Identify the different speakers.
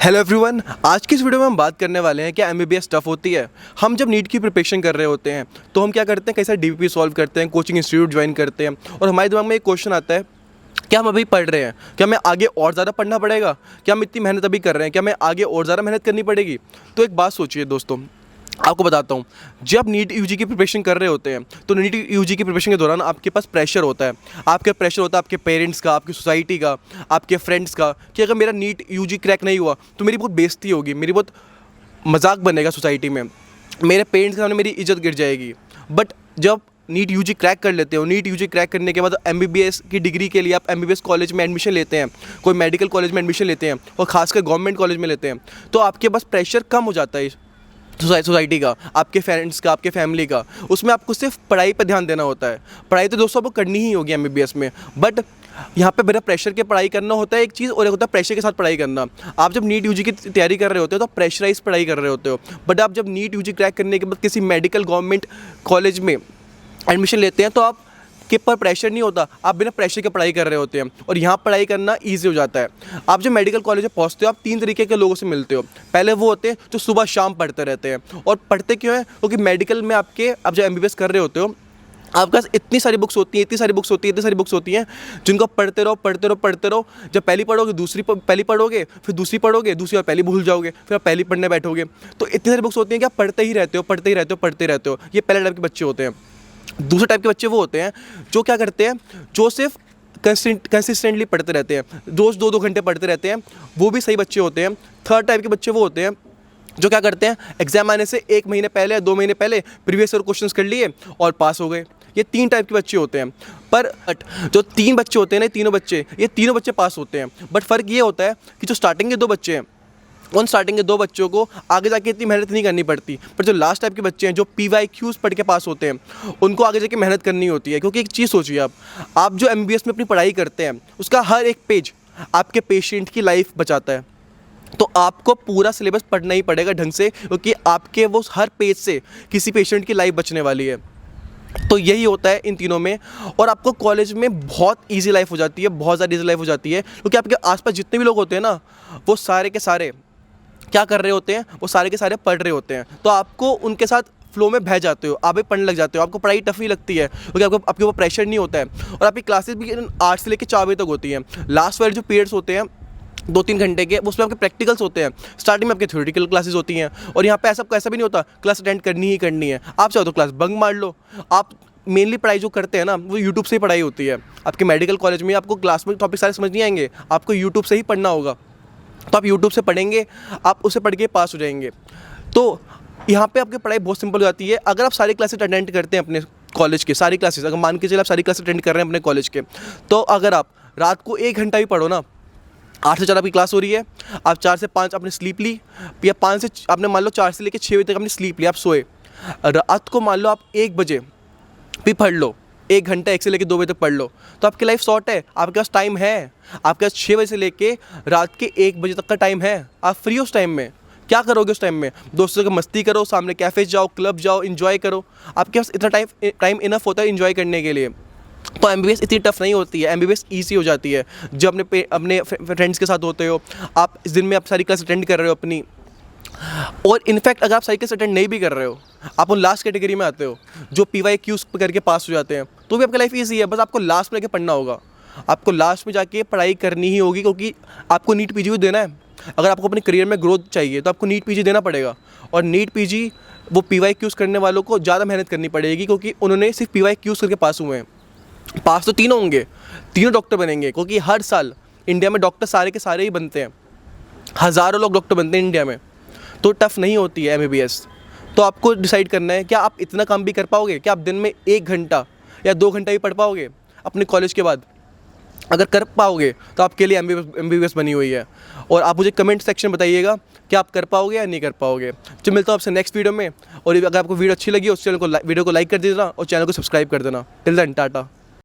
Speaker 1: Hello everyone, आज की इस वीडियो में हम बात करने वाले हैं क्या एमबीबीएस टफ होती है। हम जब नीट की प्रिपरेशन कर रहे होते हैं तो हम क्या करते हैं, कई सारे डीपीपी सॉल्व करते हैं, कोचिंग इंस्टीट्यूट ज्वाइन करते हैं और हमारे दिमाग में एक क्वेश्चन आता है, क्या हम अभी पढ़ रहे हैं, क्या हमें आगे और ज़्यादा पढ़ना पड़ेगा, क्या हम इतनी मेहनत अभी कर रहे हैं, क्या हमें आगे और ज़्यादा मेहनत करनी पड़ेगी। तो एक बात सोचिए दोस्तों, आपको बताता हूँ, जब नीट यूजी की प्रिपरेशन कर रहे होते हैं तो नीट यूजी की प्रिपरेशन के दौरान आपके पास प्रेशर होता है। आपका प्रेशर होता है आपके पेरेंट्स का, आपकी सोसाइटी का, आपके फ्रेंड्स का, कि अगर मेरा नीट यूजी क्रैक नहीं हुआ तो मेरी बहुत बेइज्जती होगी, मेरी बहुत मजाक बनेगा सोसाइटी में, मेरे पेरेंट्स के सामने मेरी इज्जत गिर जाएगी। बट जब नीट यूजी क्रैक कर लेते हो, नीट यूजी क्रैक करने के बाद एमबीबीएस की डिग्री के लिए आप एमबीबीएस कॉलेज में एडमिशन लेते हैं, कोई मेडिकल कॉलेज में एडमिशन लेते हैं और खासकर गवर्नमेंट कॉलेज में लेते हैं, तो आपके पास प्रेशर कम हो जाता है सोसाइटी का, आपके फ्रेंड्स का, आपके फैमिली का। उसमें आपको सिर्फ पढ़ाई पर ध्यान देना होता है। पढ़ाई तो दोस्तों आपको करनी ही होगी एमबीबीएस में, बट यहाँ पे बिना प्रेशर के पढ़ाई करना होता है एक चीज़, और एक होता है प्रेशर के साथ पढ़ाई करना। आप जब नीट यूजी की तैयारी कर रहे होते हो तो प्रेशराइज पढ़ाई कर रहे होते हो, बट आप जब नीट यूजी क्रैक करने के बाद किसी मेडिकल गवर्नमेंट कॉलेज में एडमिशन लेते हैं तो आप के पर प्रेशर नहीं होता, आप बिना प्रेशर के पढ़ाई कर रहे होते हैं और यहाँ पढ़ाई करना ईजी हो जाता है। आप जब मेडिकल कॉलेज में पहुँचते हो आप तीन तरीके के लोगों से मिलते हो। पहले वो होते हैं जो सुबह शाम पढ़ते रहते हैं, और पढ़ते क्यों हैं, क्योंकि मेडिकल में आप जब एमबीबीएस कर रहे होते हो आपके पास इतनी सारी बुक्स होती हैं, इतनी सारी बुक्स होती हैं जिनको पढ़ते रहो। जब पहली पढ़ोगे पहली पढ़ोगे, फिर दूसरी पढ़ोगे, दूसरी और पहली भूल जाओगे, फिर आप पहली पढ़ने बैठोगे। तो इतनी सारी बुक्स होती हैं कि आप पढ़ते ही रहते हो। ये पहले टाइप के बच्चे होते हैं। दूसरे टाइप के बच्चे वो होते हैं जो क्या करते हैं, जो सिर्फ कंसिस्टेंटली पढ़ते रहते हैं, रोज़ 2-2 घंटे पढ़ते रहते हैं, वो भी सही बच्चे होते हैं। थर्ड टाइप के बच्चे वो होते हैं जो क्या करते हैं, एग्जाम आने से 1 महीने पहले या 2 महीने पहले प्रीवियस ईयर क्वेश्चंस कर लिए और पास हो गए। ये 3 टाइप के बच्चे होते हैं। पर जो 3 बच्चे होते हैं ना, ये तीनों बच्चे पास होते हैं। बट फ़र्क ये होता है कि जो स्टार्टिंग के 2 बच्चे हैं, उन स्टार्टिंग के 2 बच्चों को आगे जाके इतनी मेहनत नहीं करनी पड़ती, पर जो लास्ट टाइप के बच्चे हैं जो PYQs पढ़ के पास होते हैं उनको आगे जाके मेहनत करनी होती है। क्योंकि एक चीज़ सोचिए, आप जो एमबीबीएस में अपनी पढ़ाई करते हैं उसका हर एक पेज आपके पेशेंट की लाइफ बचाता है। तो आपको पूरा सिलेबस पढ़ना ही पड़ेगा ढंग से, क्योंकि आपके वो हर पेज से किसी पेशेंट की लाइफ बचने वाली है। तो यही होता है इन तीनों में, और आपको कॉलेज में बहुत ईजी लाइफ हो जाती है, बहुत ज़्यादा ईजी लाइफ हो जाती है, क्योंकि आपके आसपास जितने भी लोग होते हैं ना, वो सारे के सारे क्या कर रहे होते हैं, वो सारे के सारे पढ़ रहे होते हैं। तो आपको उनके साथ फ्लो में बह जाते हो, आप भी पढ़ने लग जाते हो, आपको पढ़ाई टफ ही लगती है क्योंकि आपके ऊपर प्रेशर नहीं होता है। और आपकी क्लासेस भी 8 से लेकर 4 बजे तक होती हैं। लास्ट वाले जो पीरियड्स होते हैं 2-3 घंटे के, उसमें आपके प्रैक्टिकल्स होते हैं। स्टार्टिंग में आपके थ्योरेटिकल क्लासेस होती हैं, और यहाँ पे ऐसा भी नहीं होता क्लास अटेंड करनी ही करनी है। आप चाहो तो क्लास बंक मार लो। आप मेनली पढ़ाई जो करते हैं ना, वो यूट्यूब से ही पढ़ाई होती है। आपके मेडिकल कॉलेज में आपको क्लास में टॉपिक सारे समझ नहीं आएंगे, आपको यूट्यूब से ही पढ़ना होगा। तो आप यूट्यूब से पढ़ेंगे, आप उसे पढ़ के पास हो जाएंगे। तो यहाँ पे आपकी पढ़ाई बहुत सिंपल हो जाती है। अगर आप सारी क्लासेस अटेंड करते हैं अपने कॉलेज के, सारी क्लासेस, अगर मान के चलिए आप सारी क्लासेस अटेंड कर रहे हैं अपने कॉलेज के, तो अगर आप रात को 1 घंटा भी पढ़ो ना, 8 से 4 आपकी क्लास हो रही है, आप 4 से 5 आपने स्लीप ली, या 5 से आपने मान लो 4 से लेकर 6 बजे तक आपने स्लीप ली, आप सोए। रात को मान लो आप 1 बजे भी पढ़ लो, 1 घंटा 1 से लेकर 2 बजे तक पढ़ लो, तो आपकी लाइफ शॉर्ट है। आपके पास टाइम है, आपके पास 6 बजे से लेके रात के 1 बजे तक का टाइम है। आप फ्री हो उस टाइम में, क्या करोगे उस टाइम में? दोस्तों से मस्ती करो, सामने कैफ़े जाओ, क्लब जाओ, इन्जॉय करो। आपके पास इतना टाइम इनफ होता है इन्जॉय करने के लिए। तो एमबीबीएस इतनी टफ नहीं होती है, एमबीबीएस ईजी हो जाती है जब अपने फ्रेंड्स के साथ होते हो। आप इस दिन में आप सारी क्लास अटेंड कर रहे हो अपनी, और इनफैक्ट अगर आप सारी क्लास अटेंड नहीं भी कर रहे हो, आप उन लास्ट कैटेगरी में आते हो जो PYQs करके पास हो जाते हैं, तो भी आपकी लाइफ ईजी है। बस आपको लास्ट में जाके पढ़ना होगा, आपको लास्ट में जाके पढ़ाई करनी ही होगी, क्योंकि आपको नीट PG भी देना है। अगर आपको अपने करियर में ग्रोथ चाहिए तो आपको नीट PG देना पड़ेगा, और नीट PG वो PYQs करने वालों को ज़्यादा मेहनत करनी पड़ेगी, क्योंकि उन्होंने सिर्फ PYQs करके पास हुए हैं। पास तो तीनों होंगे, तीनों डॉक्टर बनेंगे, क्योंकि हर साल इंडिया में डॉक्टर सारे के सारे ही बनते हैं, हज़ारों लोग डॉक्टर बनते हैं इंडिया में। तो टफ नहीं होती है एमबीबीएस। तो आपको डिसाइड करना है, क्या आप इतना काम भी कर पाओगे, क्या आप दिन में 1 घंटा या 2 घंटा भी पढ़ पाओगे अपने कॉलेज के बाद? अगर कर पाओगे तो आपके लिए एमबीबीएस बनी हुई है। और आप मुझे कमेंट सेक्शन बताइएगा कि आप कर पाओगे या नहीं कर पाओगे। तो मिलता हूँ आपसे नेक्स्ट वीडियो में, और अगर आपको वीडियो अच्छी लगी उस वीडियो को लाइक कर दीजिएगा और चैनल को सब्सक्राइब कर देना। Till then Tata.